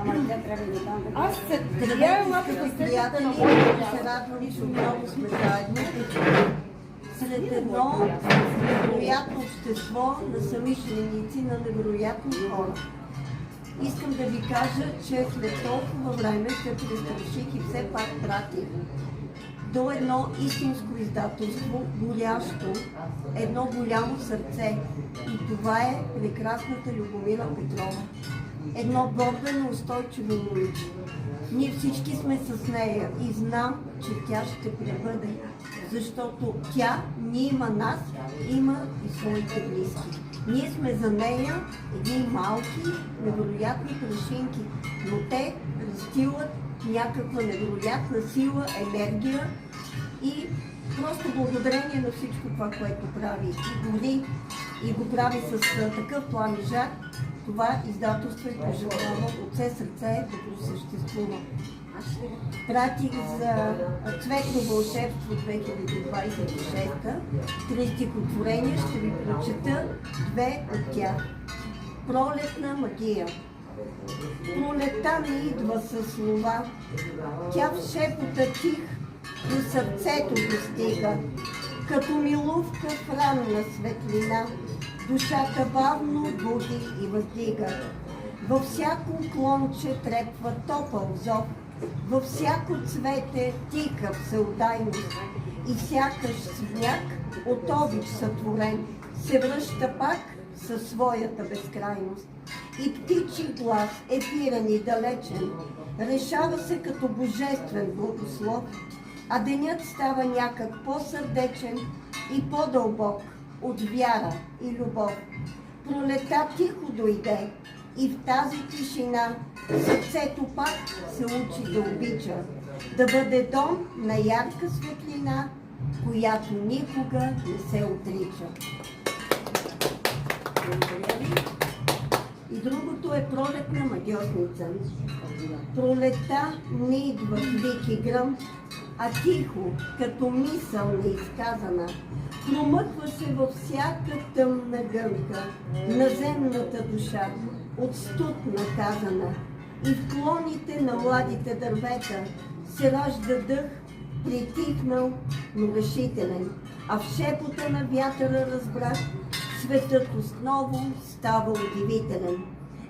Ама тя трябва да там да... Аз се трябва приятели, се радвам, че отново сме заедно. Сред едно невероятно общество на самишленици, на невероятни хора. Искам да ви кажа, че след толкова време се престраших и все пак пратих до едно истинско издателство, горящо, едно голямо сърце. И това е прекрасната Любомира Петрова. Едно борбено устойчиво момиче. Ние всички сме с нея и знам, че тя ще пребъде, защото тя не има нас, има и своите близки. Ние сме за нея едни малки, невероятни прашинки, но те разтилат някаква невероятна сила, енергия и просто благодарение на всичко това, което прави и гори, и го прави с такъв плам и жар, това издателство и пожелава от все сърце да просъществува. Пратих за Цветно вълшебство 2026, 3 стихотворения, ще ви прочета 2 от тях. Пролетна магия. Пролетта не идва със слова, тя в шепота тих до сърцето достига, като милувка в ранна светлина, душата бавно буди и въздига. Във всяко клонче трепва топъл зов, във всяко цвете тика всеотдайност и сякаш свняк от обич сътворен се връща пак със своята безкрайност. И птичи глас, ефирен и далечен, решава се като божествен благослов, а денят става някак по-сърдечен и по-дълбок от вяра и любов. Пролета тихо дойде и в тази тишина сърцето пак се учи да обича, да бъде дом на ярка светлина, която никога не се отрича. Благодаря ви. И другото е пролетна магиосница. Пролетта не идва в вик и гръм, а тихо, като мисъл неизказана, промъква се във всяка тъмна гънка на земната душа, от студ наказана. И в клоните на младите дървета се ражда дъх, притихнал, но решителен. А в шепота на вятъра разбрах, светът отново става удивителен.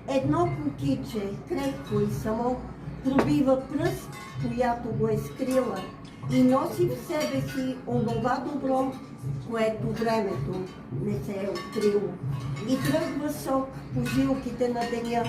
Едно кукиче, крехко и само, пробива пръст, която го е скрила, и носи в себе си онова добро, което времето не се е открило. И тръгва сок по жилките на деня,